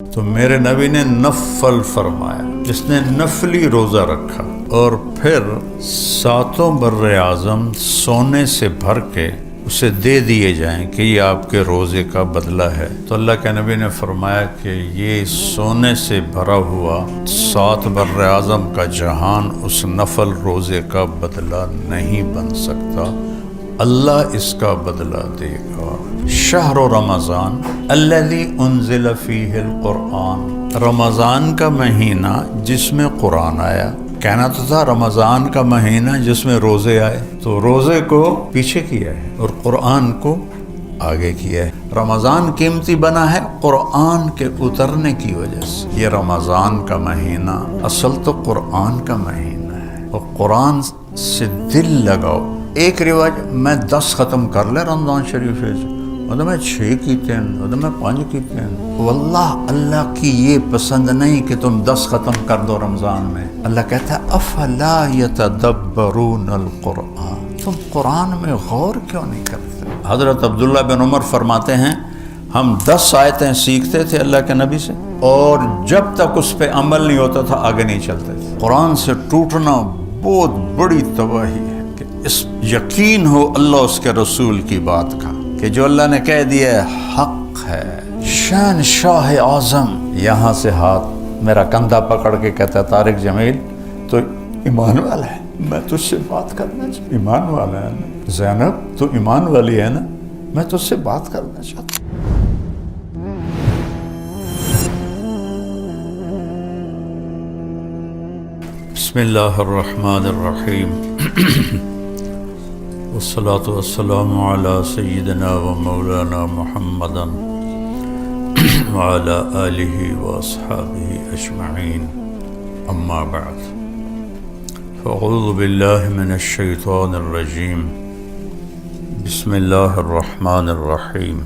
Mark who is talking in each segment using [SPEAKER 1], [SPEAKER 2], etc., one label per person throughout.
[SPEAKER 1] تو میرے نبی نے نفل فرمایا، جس نے نفلی روزہ رکھا اور پھر ساتوں بر اعظم سونے سے بھر کے اسے دے دیے جائیں کہ یہ آپ کے روزے کا بدلہ ہے، تو اللہ کے نبی نے فرمایا کہ یہ سونے سے بھرا ہوا 7 بر اعظم کا جہان اس نفل روزے کا بدلہ نہیں بن سکتا، اللہ اس کا بدلہ دے گا۔ شہر رمضان الذی انزل فیہ القرآن، رمضان کا مہینہ جس میں قرآن آیا۔ کہنا تو تھا رمضان کا مہینہ جس میں روزے آئے، تو روزے کو پیچھے کیا ہے اور قرآن کو آگے کیا ہے۔ رمضان قیمتی بنا ہے قرآن کے اترنے کی وجہ سے۔ یہ رمضان کا مہینہ اصل تو قرآن کا مہینہ ہے، اور قرآن سے دل لگاؤ۔ ایک رواج میں 10 ختم کر لے رمضان شریف سے، اور میں 6 کیتے ہیں، اور میں 5 کیتے ہیں۔ واللہ اللہ کی یہ پسند نہیں کہ تم 10 ختم کر دو رمضان میں۔ اللہ کہتا ہے افلا یتدبرون القرآن، تم قرآن میں غور کیوں نہیں کرتے؟ حضرت عبداللہ بن عمر فرماتے ہیں ہم 10 آیتیں سیکھتے تھے اللہ کے نبی سے، اور جب تک اس پہ عمل نہیں ہوتا تھا آگے نہیں چلتے تھے۔ قرآن سے ٹوٹنا بہت بڑی تباہی ہے، کہ اس یقین ہو اللہ اس کے رسول کی بات کا کہ جو اللہ نے کہہ دیا ہے حق ہے۔ شہنشاہ اعظم یہاں سے ہاتھ میرا کندھا پکڑ کے کہتا ہے طارق جمیل تو ایمان والا ہے، میں تجھ سے بات کرنا چاہتا ہوں۔ ایمان والا ہے نا زینب، تو ایمان والی ہے نا، میں تجھ سے بات کرنا چاہتا ہوں۔ بسم اللہ الرحمن الرحیم والصلاة والسلام علی سیدنا و مولانا محمد وعلی آلہ واصحابہ اجمعین، اما بعد فاعوذ باللہ من الشیطان الرجیم، بسم اللہ الرحمن الرحیم۔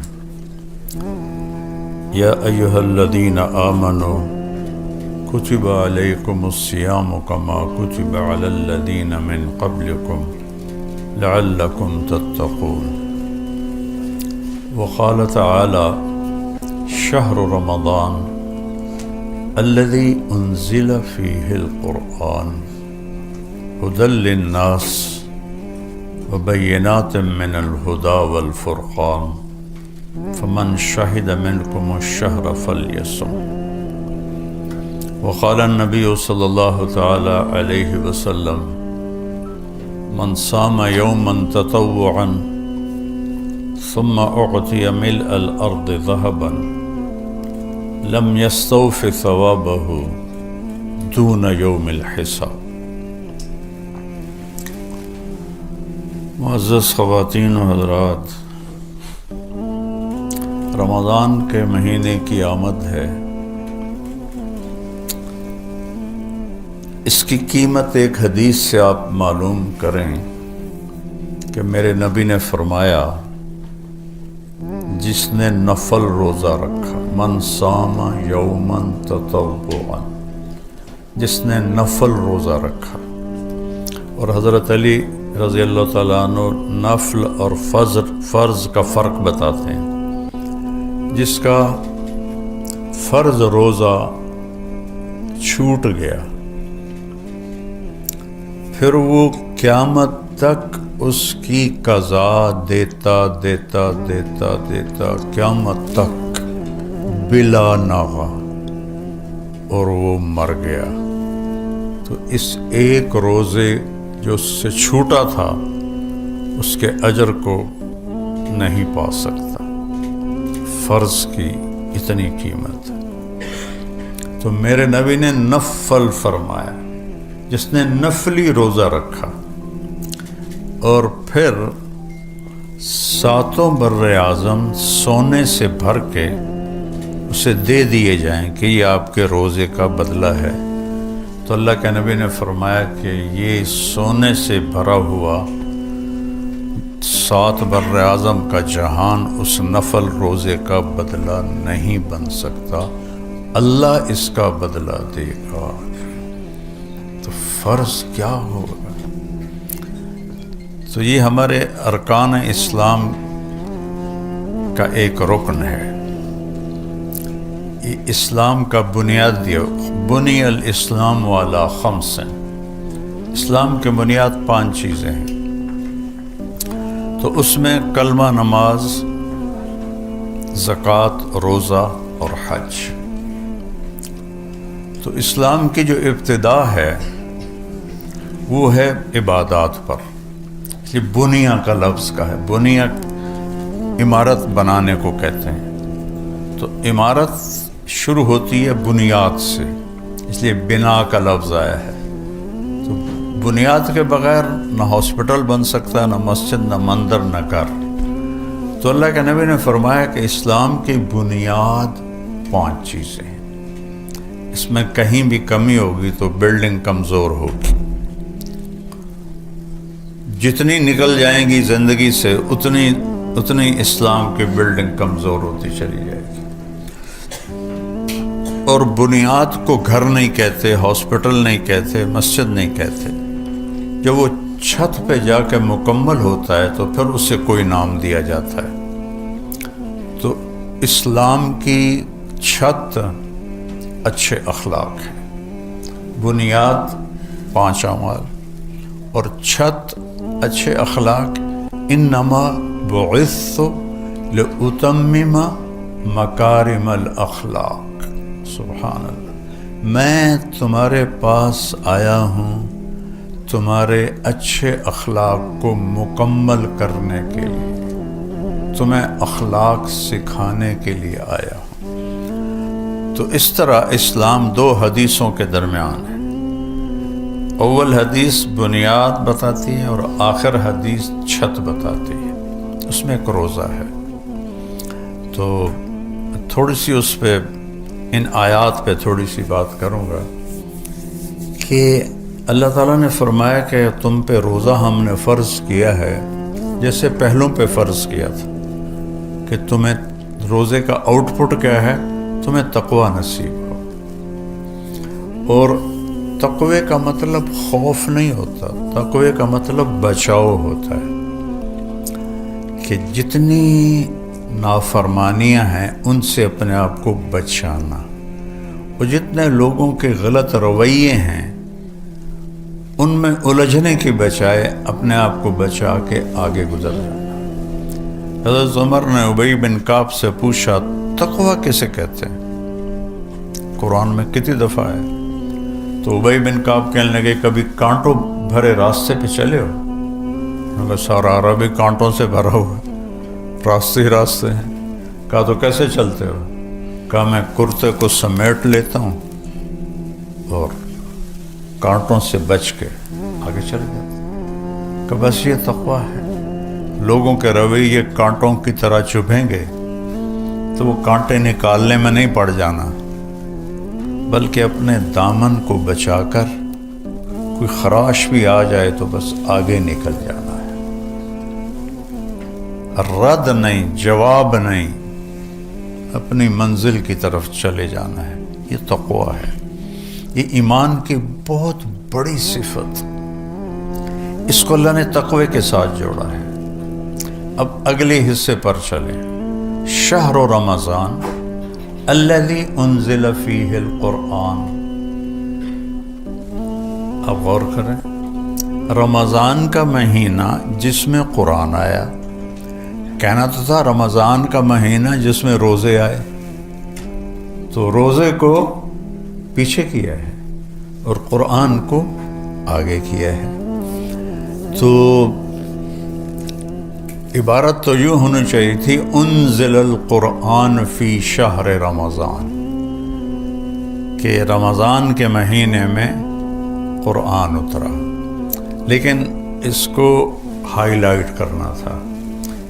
[SPEAKER 1] یا ایہا الذین آمنوا کتب علیکم الصیام کما کتب علی الذین من قبلکم لعلکم تتقون۔ وقال تعالی شہر رمضان الذی انزل فیہ القرآن ھدی للناس وبینات من الھدی والفرقان فمن شہد منکم الشہر فلیصم۔ وقال النبی صلی اللہ تعالی علیہ وسلم من صام یوما تطوعا ثم اعطی ملء الارض ذهبا لم یستوف ثوابه دون یوم الحساب۔ معزز خواتین و حضرات، رمضان کے مہینے کی آمد ہے۔ اس کی قیمت ایک حدیث سے آپ معلوم کریں کہ میرے نبی نے فرمایا جس نے نفل روزہ رکھا، من صام یوما تطوعا، جس نے نفل روزہ رکھا۔ اور حضرت علی رضی اللہ تعالیٰ عنہ نفل اور فرض کا فرق بتاتے ہیں۔ جس کا فرض روزہ چھوٹ گیا، پھر وہ قیامت تک اس کی قضا دیتا دیتا دیتا دیتا قیامت تک بلا ناغہ، اور وہ مر گیا، تو اس ایک روزے جو اس سے چھوٹا تھا اس کے اجر کو نہیں پا سکتا۔ فرض کی اتنی قیمت ہے۔ تو میرے نبی نے نفل فرمایا، جس نے نفلی روزہ رکھا اور پھر 7 بر اعظم سونے سے بھر کے اسے دے دیے جائیں کہ یہ آپ کے روزے کا بدلہ ہے، تو اللہ کے نبی نے فرمایا کہ یہ سونے سے بھرا ہوا 7 بر اعظم کا جہان اس نفل روزے کا بدلہ نہیں بن سکتا، اللہ اس کا بدلہ دے گا۔ تو فرض کیا ہوگا؟ تو یہ ہمارے ارکان اسلام کا ایک رکن ہے۔ یہ اسلام کا بنیاد دیا، بنی الاسلام والا خمس، اسلام کے بنیاد 5 چیزیں ہیں، تو اس میں کلمہ، نماز، زکوٰۃ، روزہ اور حج۔ تو اسلام کی جو ابتدا ہے وہ ہے عبادات پر، یہ بنیا کا لفظ کا ہے، بنیا عمارت بنانے کو کہتے ہیں، تو عمارت شروع ہوتی ہے بنیاد سے، اس لیے بنا کا لفظ آیا ہے۔ تو بنیاد کے بغیر نہ ہاسپٹل بن سکتا ہے، نہ مسجد، نہ مندر، نہ گھر۔ تو اللہ کے نبی نے فرمایا کہ اسلام کی بنیاد 5 چیزیں ہیں، اس میں کہیں بھی کمی ہوگی تو بلڈنگ کمزور ہوگی، جتنی نکل جائیں گی زندگی سے اتنی اسلام کی بلڈنگ کمزور ہوتی چلی جائے گی۔ اور بنیاد کو گھر نہیں کہتے، ہاسپٹل نہیں کہتے، مسجد نہیں کہتے، جب وہ چھت پہ جا کے مکمل ہوتا ہے تو پھر اسے کوئی نام دیا جاتا ہے۔ تو اسلام کی چھت اچھے اخلاق ہے، بنیاد 5 اعمال اور چھت اچھے اخلاق۔ انما بعثت لأتمم مکارم الاخلاق، سبحان اللہ، میں تمہارے پاس آیا ہوں تمہارے اچھے اخلاق کو مکمل کرنے کے لیے، تمہیں اخلاق سکھانے کے لیے آیا ہوں۔ تو اس طرح اسلام 2 حدیثوں کے درمیان ہے، اول حدیث بنیاد بتاتی ہے اور آخر حدیث چھت بتاتی ہے، اس میں ایک روزہ ہے۔ تو تھوڑی سی اس پہ، ان آیات پہ تھوڑی سی بات کروں گا کہ اللہ تعالیٰ نے فرمایا کہ تم پہ روزہ ہم نے فرض کیا ہے جیسے پہلوں پہ فرض کیا تھا، کہ تمہیں روزے کا آؤٹ پٹ کیا ہے، تمہیں تقوی نصیب ہو۔ اور تقوی کا مطلب خوف نہیں ہوتا، تقوی کا مطلب بچاؤ ہوتا ہے، کہ جتنی نافرمانیاں ہیں ان سے اپنے آپ کو بچانا، اور جتنے لوگوں کے غلط رویے ہیں ان میں الجھنے کی بجائے اپنے آپ کو بچا کے آگے گزر جانا۔ حضرت عمر نے ابی بن کعب سے پوچھا تقوی کسے کہتے ہیں، قرآن میں کتنی دفعہ ہے؟ تو ابی بن کعب کہنے لگے کبھی کانٹوں بھرے راستے پہ چلے ہو؟ انہوں نے کہا سارا عربی کانٹوں سے بھرا ہوا، راستے ہی راستے ہیں۔ کہا تو کیسے چلتے ہو؟ کہا میں کرتے کو سمیٹ لیتا ہوں اور کانٹوں سے بچ کے آگے چل جاتا۔ کہ بس یہ تقوی ہے، لوگوں کے رویے کانٹوں کی طرح چبھیں گے تو وہ کانٹے نکالنے میں نہیں پڑ جانا، بلکہ اپنے دامن کو بچا کر کوئی خراش بھی آ جائے تو بس آگے نکل جانا ہے، رد نہیں، جواب نہیں، اپنی منزل کی طرف چلے جانا ہے۔ یہ تقوی ہے، یہ ایمان کی بہت بڑی صفت، اس کو اللہ نے تقوی کے ساتھ جوڑا ہے۔ اب اگلے حصے پر چلیں۔ شہر رمضان الذی انزل فیہ القرآن، اب غور کریں، رمضان کا مہینہ جس میں قرآن آیا، کہنا تو تھا رمضان کا مہینہ جس میں روزے آئے، تو روزے کو پیچھے کیا ہے اور قرآن کو آگے کیا ہے۔ تو عبارت تو یوں ہونی چاہیے تھی انزل القرآن فی شہر رمضان، کہ رمضان کے مہینے میں قرآن اترا، لیکن اس کو ہائی لائٹ کرنا تھا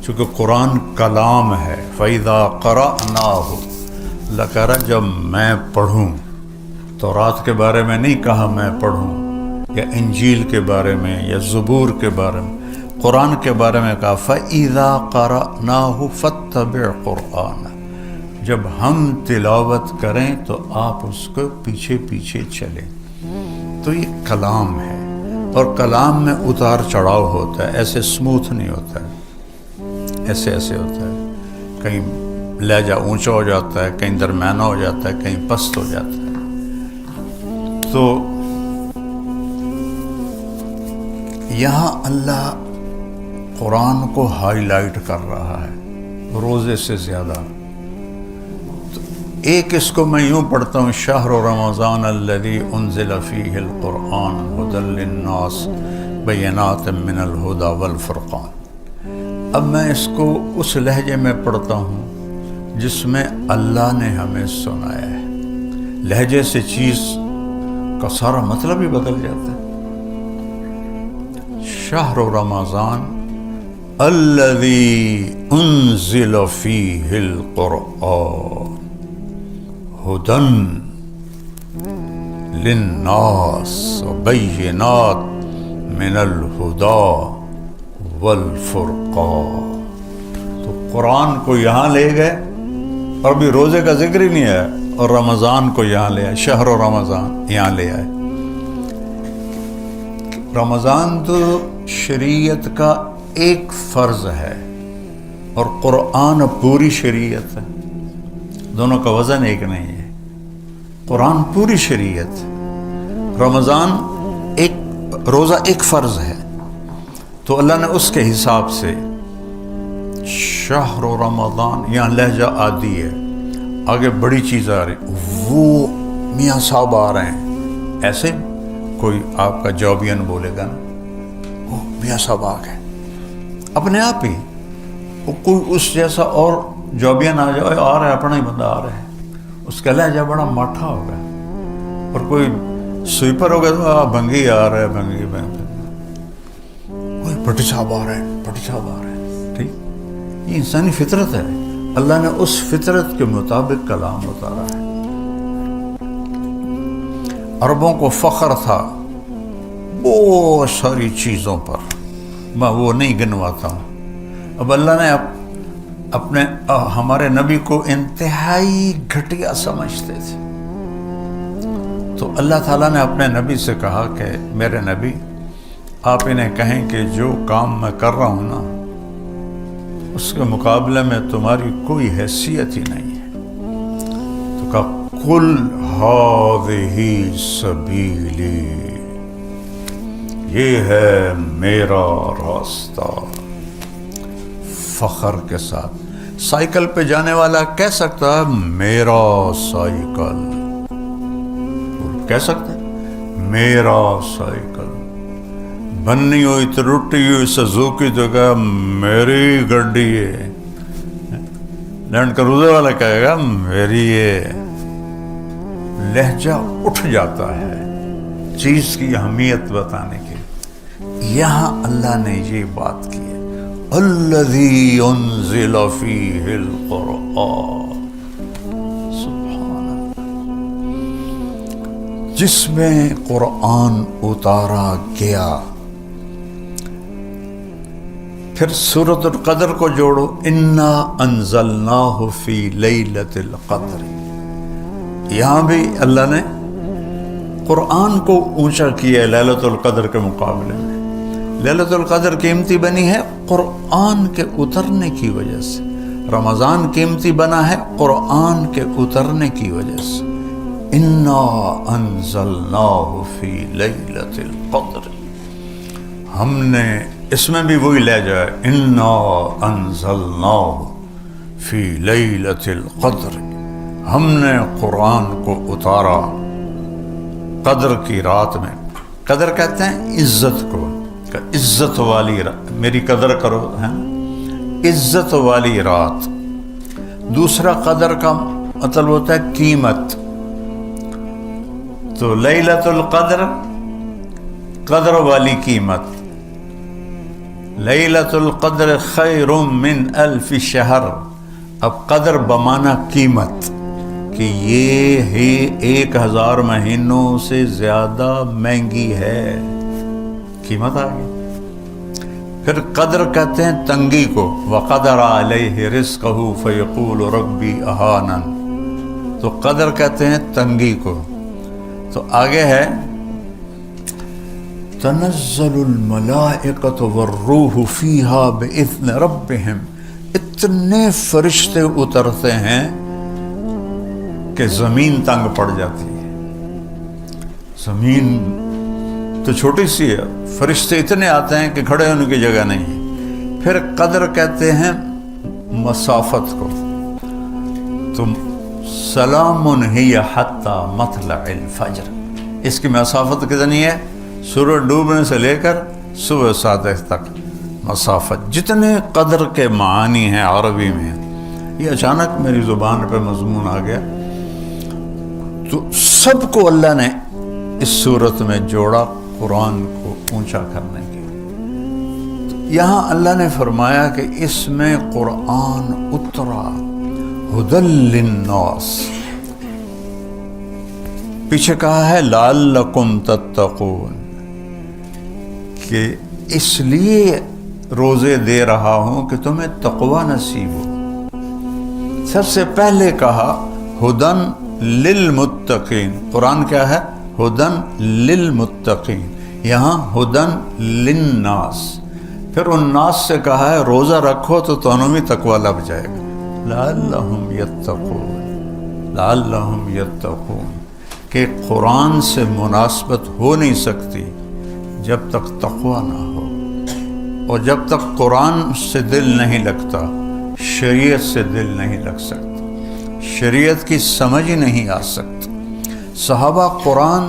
[SPEAKER 1] چونکہ قرآن کلام ہے۔ فَإِذَا قَرَأْنَاهُ، اللہ کہہ رہا جب میں پڑھوں، تورات کے بارے میں نہیں کہا میں پڑھوں، یا انجیل کے بارے میں یا زبور کے بارے میں، قرآن کے بارے میں کہا فَإِذَا قَرَأْنَاهُ فَاتَّبِعْ قُرْآنَهُ، جب ہم تلاوت کریں تو آپ اس کو پیچھے پیچھے چلیں۔ تو یہ کلام ہے، اور کلام میں اتار چڑھاؤ ہوتا ہے، ایسے سموتھ نہیں ہوتا ہے، ایسے ہوتا ہے، کہیں لہجہ اونچا ہو جاتا ہے، کہیں درمیانہ ہو جاتا ہے، کہیں پست ہو جاتا ہے. تو یہاں اللہ قرآن کو ہائی لائٹ کر رہا ہے روزے سے زیادہ. تو ایک اس کو میں یوں پڑھتا ہوں، شہر رمضان الذی انزل فیہ القرآن ھدی للناس بینات من الہدی والفرقان. اب میں اس کو اس لہجے میں پڑھتا ہوں جس میں اللہ نے ہمیں سنایا ہے. لہجے سے چیز کا سارا مطلب ہی بدل جاتا ہے. شہر رمضان الذی انزل فیہ القرآن ھدی للناس بینات من الہدی والفرقان. تو قرآن کو یہاں لے گئے اور ابھی روزے کا ذکر ہی نہیں ہے، اور رمضان کو یہاں لے آئے، شہر و رمضان یہاں لے آئے. رمضان تو شریعت کا ایک فرض ہے اور قرآن پوری شریعت ہے. دونوں کا وزن ایک نہیں ہے. قرآن پوری شریعت، رمضان ایک روزہ ایک فرض ہے. تو اللہ نے اس کے حساب سے شہر رمضان، یہاں لہجہ عادی ہے، آگے بڑی چیز آ رہی، وہ میاں صاحب آ رہے ہیں. ایسے کوئی آپ کا جابین بولے گا نا، وہ میاں صاحب آ گئے اپنے آپ ہی. وہ کوئی اس جیسا اور جابین آ جائے، آ رہا ہے اپنا ہی بندہ آ رہا ہے، اس کا لہجہ بڑا ماٹھا ہوگا. اور کوئی سویپر ہوگا تو بھنگی آ رہا ہے، بھنگی بھٹی صاحب آ رہے ہیں، بھٹی صاحب آ رہے ہیں. ٹھیک، یہ انسانی فطرت ہے. اللہ نے اس فطرت کے مطابق کلام اتارا ہے. عربوں کو فخر تھا بہت ساری چیزوں پر، میں وہ نہیں گنواتا ہوں. اب اللہ نے اپنے ہمارے نبی کو انتہائی گھٹیا سمجھتے تھے، تو اللہ تعالیٰ نے اپنے نبی سے کہا کہ میرے نبی آپ انہیں کہیں کہ جو کام میں کر رہا ہوں نا، اس کے مقابلے میں تمہاری کوئی حیثیت ہی نہیں ہے. تو کہا قل ھذہ سبیلی، یہ ہے میرا راستہ. فخر کے ساتھ سائیکل پہ جانے والا کہہ سکتا ہے میرا سائیکل، کہہ سکتے میرا سائیکل. بننی ہوئی تو ٹوٹی ہوئی سزوکی تو کہا میری گڈی ہے. لینڈ کروزر والا کہے گا میری ہے. لہجہ اٹھ جاتا ہے چیز کی اہمیت بتانے کے لیے. یہاں اللہ نے یہ بات کی ہے، الذی انزل فیہ القرآن، سبحان اللہ، جس میں قرآن اتارا گیا. پھر سورۃ القدر کو جوڑو، انا انزلناہ فی لیلۃ القدر. یہاں بھی اللہ نے قرآن کو اونچا کیا ہے لیلۃ القدر کے مقابلے میں. لیلۃ القدر قیمتی بنی ہے قرآن کے اترنے کی وجہ سے، رمضان قیمتی بنا ہے قرآن کے اترنے کی وجہ سے. انا انزلناہ فی لیلۃ القدر، ہم نے، اس میں بھی وہی لہجہ ہے، انا انزلناہ فی لیلۃ القدر، ہم نے قرآن کو اتارا قدر کی رات میں. قدر کہتے ہیں عزت کو، کہ عزت والی رات، میری قدر کرو، ہے عزت والی رات. دوسرا قدر کا مطلب ہوتا ہے قیمت. تو لیلۃ القدر قدر والی قیمت. لیلۃ القدر خیر من الف شہر. اب قدر بمانا قیمت، کہ یہ ہی 1000 مہینوں سے زیادہ مہنگی ہے، قیمت آ گئی. پھر قدر کہتے ہیں تنگی کو، وقدر علیہ رزقہ فیقول ربی اہانن. تو قدر کہتے ہیں تنگی کو. تو آگے ہے تنزل الملائکۃ والروح فیہا باذن ربہم اتنے فرشتے اترتے ہیں کہ زمین تنگ پڑ جاتی ہے. زمین تو چھوٹی سی ہے، فرشتے اتنے آتے ہیں کہ کھڑے ہونے کی جگہ نہیں ہے. پھر قدر کہتے ہیں مسافت کو. تم سلام ہی حتی مطلع الفجر، اس کی مسافت کتنی ہے؟ سورج ڈوبنے سے لے کر صبح 7 تک مسافت. جتنے قدر کے معانی ہیں عربی میں، یہ اچانک میری زبان پہ مضمون آ گیا تو سب کو اللہ نے اس صورت میں جوڑا قرآن کو اونچا کرنے کے لیے. تو یہاں اللہ نے فرمایا کہ اس میں قرآن اترا ہدی للناس. پیچھے کہا ہے لعلکم تتقون، کہ اس لیے روزے دے رہا ہوں کہ تمہیں تقوی نصیب ہو. سب سے پہلے کہا ہدن للمتقین. قرآن کیا ہے؟ ہدن للمتقین. یہاں ہدن للناس. پھر ان ناس سے کہا ہے روزہ رکھو تو تمہیں بھی تقوی لگ جائے گا. لعلہم یتقون، لعلہم یتقون، کہ قرآن سے مناسبت ہو نہیں سکتی جب تک تقوی نہ ہو. اور جب تک قرآن سے دل نہیں لگتا، شریعت سے دل نہیں لگ سکتا، شریعت کی سمجھ ہی نہیں آ سکتی. صحابہ قرآن